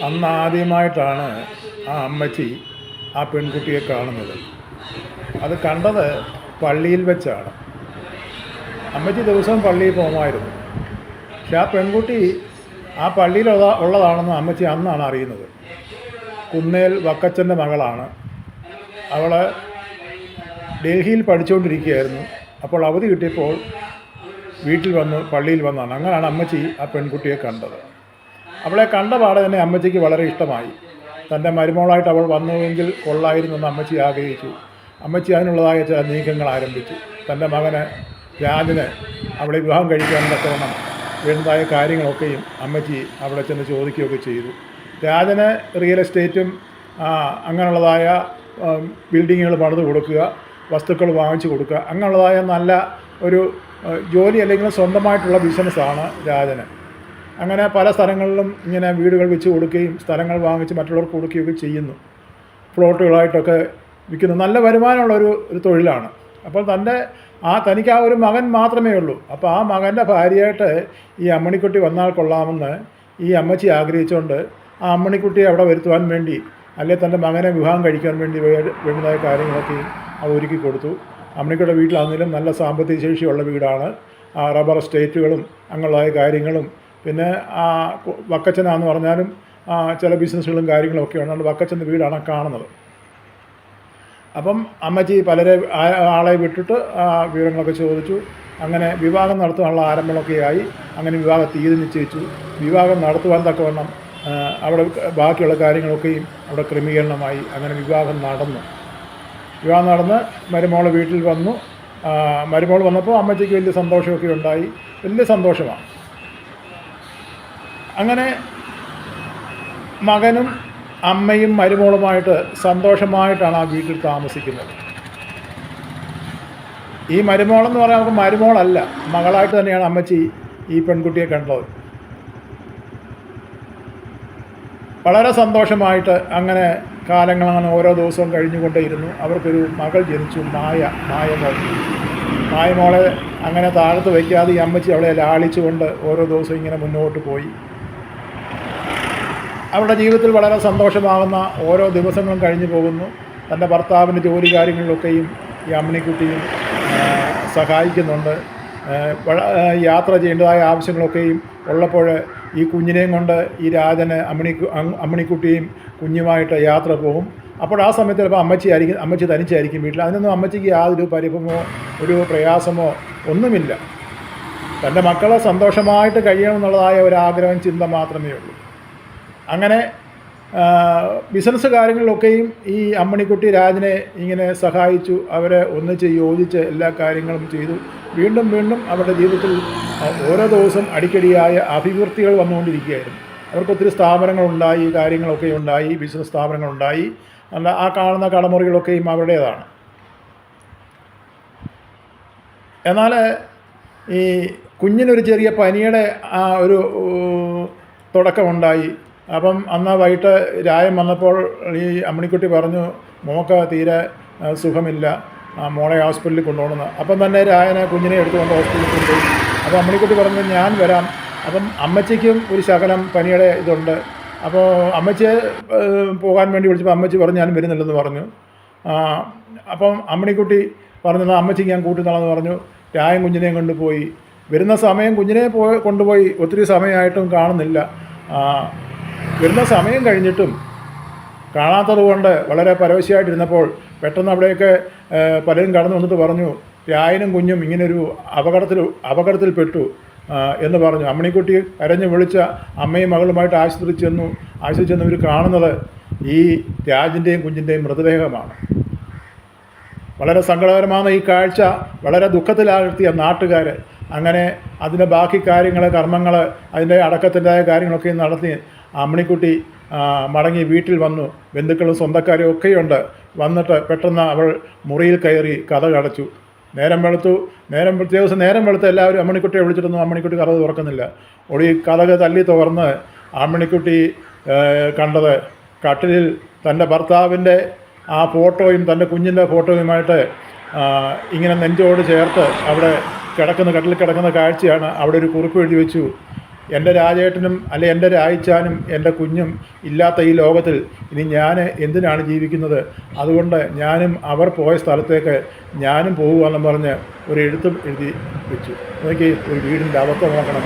അന്ന് ആദ്യമായിട്ടാണ് ആ അമ്മച്ചി ആ പെൺകുട്ടിയെ കാണുന്നത്. അത് കണ്ടത് പള്ളിയിൽ വെച്ചാണ്. അമ്മച്ചി ദിവസവും പള്ളിയിൽ പോകുമായിരുന്നു. പക്ഷെ ആ പെൺകുട്ടി ആ പള്ളിയിൽ ഉള്ളതാണെന്ന് അമ്മച്ചി അന്നാണ് അറിയുന്നത്. കുന്നേൽ വക്കച്ചൻ്റെ മകളാണ്. അവൾ ഡൽഹിയിൽ പഠിച്ചുകൊണ്ടിരിക്കുകയായിരുന്നു. അപ്പോൾ അവധി കിട്ടിയപ്പോൾ വീട്ടിൽ വന്ന് പള്ളിയിൽ വന്നാണ്. അങ്ങനെയാണ് അമ്മച്ചി ആ പെൺകുട്ടിയെ കണ്ടത്. അവളെ കണ്ട പാടെ തന്നെ അമ്മച്ചിക്ക് വളരെ ഇഷ്ടമായി. തൻ്റെ മരുമോളായിട്ട് അവൾ വന്നുവെങ്കിൽ കൊള്ളായിരുന്നെന്ന് അമ്മച്ചി ആഗ്രഹിച്ചു. അമ്മച്ചി അതിനുള്ളതായ ചില നീക്കങ്ങൾ ആരംഭിച്ചു. തൻ്റെ മകന് രാജന് അവളെ വിവാഹം കഴിക്കാൻ തക്കവണ്ണം വേണ്ടതായ കാര്യങ്ങളൊക്കെയും അമ്മച്ചി അവിടെ ചെന്ന് ചോദിക്കുകയൊക്കെ ചെയ്തു. രാജന് റിയൽ എസ്റ്റേറ്റും അങ്ങനെയുള്ളതായ ബിൽഡിങ്ങുകൾ പണിത് കൊടുക്കുക, വസ്തുക്കൾ വാങ്ങിച്ചു കൊടുക്കുക, അങ്ങനെയുള്ളതായ നല്ല ഒരു ജോലി അല്ലെങ്കിൽ സ്വന്തമായിട്ടുള്ള ബിസിനസ്സാണ് രാജന്. അങ്ങനെ പല സ്ഥലങ്ങളിലും ഇങ്ങനെ വീടുകൾ വെച്ച് കൊടുക്കുകയും സ്ഥലങ്ങൾ വാങ്ങിച്ച് മറ്റുള്ളവർക്ക് കൊടുക്കുകയൊക്കെ ചെയ്യുന്നു. ഫ്ലോട്ടുകളായിട്ടൊക്കെ വിൽക്കുന്നു. നല്ല വരുമാനമുള്ള ഒരു തൊഴിലാണ്. അപ്പോൾ തനിക്ക് ആ ഒരു മകൻ മാത്രമേ ഉള്ളൂ. അപ്പോൾ ആ മകൻ്റെ ഭാര്യയായിട്ട് ഈ അമ്മണിക്കുട്ടി വന്നാൽ കൊള്ളാമെന്ന് ഈ അമ്മച്ചി ആഗ്രഹിച്ചുകൊണ്ട് ആ അമ്മണിക്കുട്ടിയെ അവിടെ വരുത്തുവാൻ വേണ്ടി, അല്ലെങ്കിൽ തൻ്റെ മകനെ വിവാഹം കഴിക്കാൻ വേണ്ടി വേണ്ടതായ കാര്യങ്ങളൊക്കെ അവ ഒരുക്കി കൊടുത്തു. അമ്മണിക്കുട്ടിയുടെ വീട്ടിലാണെങ്കിലും നല്ല സാമ്പത്തിക ശേഷിയുള്ള വീടാണ്. റബ്ബർ എസ്റ്റേറ്റുകളും അങ്ങനെയുള്ളതായ കാര്യങ്ങളും, പിന്നെ വക്കച്ചനാന്ന് പറഞ്ഞാലും ചില ബിസിനസ്സുകളും കാര്യങ്ങളും ഒക്കെ ഉണ്ട്. വക്കച്ചൻ്റെ വീടാണ് കാണുന്നത്. അപ്പം അമ്മച്ചി ആളെ വിട്ടിട്ട് വിവരങ്ങളൊക്കെ ചോദിച്ചു. അങ്ങനെ വിവാഹം നടത്തുവാനുള്ള ആരംഭങ്ങളൊക്കെ ആയി. അങ്ങനെ വിവാഹ തീയതി നിശ്ചയിച്ചു. വിവാഹം നടത്തുവാൻ തക്കവണ്ണം അവിടെ ബാക്കിയുള്ള കാര്യങ്ങളൊക്കെയും അവിടെ ക്രമീകരണമായി. അങ്ങനെ വിവാഹം നടന്ന് മരുമോൾ വീട്ടിൽ വന്നു. മരുമോൾ വന്നപ്പോൾ അമ്മച്ചിക്ക് വലിയ സന്തോഷമൊക്കെ ഉണ്ടായി. വലിയ സന്തോഷമാണ്. അങ്ങനെ മകനും അമ്മയും മരുമോളുമായിട്ട് സന്തോഷമായിട്ടാണ് ആ വീട്ടിൽ താമസിക്കുന്നത്. ഈ മരുമോളെന്ന് പറയാൻ നമുക്ക് മരുമോളല്ല, മകളായിട്ട് തന്നെയാണ് അമ്മച്ചി ഈ പെൺകുട്ടിയെ കണ്ടത്. വളരെ സന്തോഷമായിട്ട് അങ്ങനെ കാലങ്ങളങ്ങനെ ഓരോ ദിവസവും കഴിഞ്ഞുകൊണ്ടേയിരുന്നു. അവർക്കൊരു മകൾ ജനിച്ചു, മായമോളെ അങ്ങനെ താഴത്ത് വയ്ക്കാതെ ഈ അമ്മച്ചി അവളെ ലാളിച്ചുകൊണ്ട് ഓരോ ദിവസവും ഇങ്ങനെ മുന്നോട്ട് പോയി. അവളുടെ ജീവിതത്തിൽ വളരെ സന്തോഷമാകുന്ന ഓരോ ദിവസങ്ങളും കഴിഞ്ഞു പോകുന്നു. തൻ്റെ ഭർത്താവിൻ്റെ ജോലി കാര്യങ്ങളിലൊക്കെയും ഈ അമ്മണിക്കുട്ടിയും സഹായിക്കുന്നുണ്ട്. യാത്ര ചെയ്യേണ്ടതായ ആവശ്യങ്ങളൊക്കെയും ഉള്ളപ്പോൾ ഈ കുഞ്ഞിനെയും കൊണ്ട് ഈ രാജന് അമ്മണിക്കുട്ടിയും കുഞ്ഞുമായിട്ട് യാത്ര പോകും. അപ്പോൾ ആ സമയത്ത് ചിലപ്പോൾ അമ്മച്ചി തനിച്ചായിരിക്കും വീട്ടിൽ. അതിനൊന്നും അമ്മച്ചിക്ക് യാതൊരു പരിഭവമോ ഒരു പ്രയാസമോ ഒന്നുമില്ല. തൻ്റെ മക്കളെ സന്തോഷമായിട്ട് കഴിയണമെന്നുള്ളതായ ഒരാഗ്രഹം, ചിന്ത മാത്രമേ ഉള്ളൂ. അങ്ങനെ ബിസിനസ് കാര്യങ്ങളിലൊക്കെയും ഈ അമ്മണിക്കുട്ടി രാജനെ ഇങ്ങനെ സഹായിച്ചു. അവരെ ഒന്നിച്ച് യോജിച്ച് എല്ലാ കാര്യങ്ങളും ചെയ്തു. വീണ്ടും അവരുടെ ജീവിതത്തിൽ ഓരോ ദിവസം അടിക്കടിയായ അഭിവൃദ്ധികൾ വന്നുകൊണ്ടിരിക്കുകയായിരുന്നു. അവർക്ക് ഒത്തിരി സ്ഥാപനങ്ങളുണ്ടായി, കാര്യങ്ങളൊക്കെ ഉണ്ടായി, ബിസിനസ് സ്ഥാപനങ്ങളുണ്ടായി. ആ കാണുന്ന കടമുറികളൊക്കെയും അവരുടേതാണ്. എന്നാൽ ഈ കുഞ്ഞിനൊരു ചെറിയ പനിയുടെ ഒരു തുടക്കമുണ്ടായി. അപ്പം അന്ന് വൈകിട്ട് രായം വന്നപ്പോൾ ഈ അമ്മണിക്കുട്ടി പറഞ്ഞു, മോക്ക് തീരെ സുഖമില്ല, മോളെ ഹോസ്പിറ്റലിൽ കൊണ്ടുപോകണമെന്ന്. അപ്പം തന്നെ രായനെ കുഞ്ഞിനെ എടുത്തുകൊണ്ട് ഹോസ്പിറ്റലിൽ കൊണ്ടുപോയി. അപ്പോൾ അമ്മണിക്കുട്ടി പറഞ്ഞു, ഞാൻ വരാം. അപ്പം അമ്മച്ചിക്കും ഒരു ശകലം പനിയുടെ ഇതുണ്ട്. അപ്പോൾ അമ്മച്ചിയെ പോകാൻ വേണ്ടി വിളിച്ചപ്പോൾ അമ്മച്ചി പറഞ്ഞു, ഞാൻ വരുന്നില്ലെന്ന് പറഞ്ഞു. അപ്പം അമ്മണിക്കുട്ടി പറഞ്ഞു, അമ്മച്ചിക്ക് ഞാൻ കൂട്ടുന്നാളെന്ന് പറഞ്ഞു. രായം കുഞ്ഞിനെയും കൊണ്ടുപോയി. വരുന്ന സമയം കുഞ്ഞിനെ കൊണ്ടുപോയി ഒത്തിരി സമയമായിട്ടും കാണുന്നില്ല. വരുന്ന സമയം കഴിഞ്ഞിട്ടും കാണാത്തത് കൊണ്ട് വളരെ പരവശയായിട്ടിരുന്നപ്പോൾ പെട്ടെന്ന് അവിടെയൊക്കെ പലരും കടന്നു വന്നിട്ട് പറഞ്ഞു, രായനും കുഞ്ഞും ഇങ്ങനൊരു അപകടത്തിൽപ്പെട്ടു എന്ന് പറഞ്ഞു. അമ്മണിക്കുട്ടി കരഞ്ഞു വിളിച്ച അമ്മയും മകളുമായിട്ട് ആശുപത്രി ചെന്നു ഇവർ കാണുന്നത് ഈ രാജിൻ്റെയും കുഞ്ഞിൻ്റെയും മൃതദേഹമാണ്. വളരെ സങ്കടകരമായ ഈ കാഴ്ച വളരെ ദുഃഖത്തിലാഴ്ത്തിയ നാട്ടുകാർ അങ്ങനെ അതിൻ്റെ ബാക്കി കാര്യങ്ങൾ, കർമ്മങ്ങൾ, അതിൻ്റെ അടക്കത്തിൻ്റെതായ കാര്യങ്ങളൊക്കെ നടത്തി അമ്മണിക്കുട്ടി മടങ്ങി വീട്ടിൽ വന്നു. ബന്ധുക്കളും സ്വന്തക്കാരും ഒക്കെയുണ്ട്. വന്നിട്ട് പെട്ടെന്ന് അവൾ മുറിയിൽ കയറി കതക് അടച്ചു. നേരം വെളുത്ത് എല്ലാവരും അമ്മണിക്കുട്ടിയെ വിളിച്ചിട്ടൊന്നും അമ്മണിക്കുട്ടി കതക് തുറക്കുന്നില്ല. കതക് തല്ലി തുറന്ന് അമ്മണിക്കുട്ടി കണ്ടത് കട്ടിലിൽ തൻ്റെ ഭർത്താവിൻ്റെ ആ ഫോട്ടോയും തൻ്റെ കുഞ്ഞിൻ്റെ ഫോട്ടോയുമായിട്ട് ഇങ്ങനെ നെഞ്ചോട് ചേർത്ത് അവിടെ കട്ടിൽ കിടക്കുന്ന കാഴ്ചയാണ്. അവിടെ ഒരു കുറിപ്പ് എഴുതി വെച്ചു, എൻ്റെ രാജേട്ടനും അല്ലെ എൻ്റെ രായിച്ചാനും എൻ്റെ കുഞ്ഞും ഇല്ലാത്ത ഈ ലോകത്തിൽ ഇനി ഞാൻ എന്തിനാണ് ജീവിക്കുന്നത്? അതുകൊണ്ട് ഞാനും അവർ പോയ സ്ഥലത്തേക്ക് ഞാനും പോകുകയെന്നും പറഞ്ഞ് ഒരു എഴുത്തും എഴുതി വെച്ചു. നോക്കി ഒരു വീടിൻ്റെ അവസ്ഥ നോക്കണം.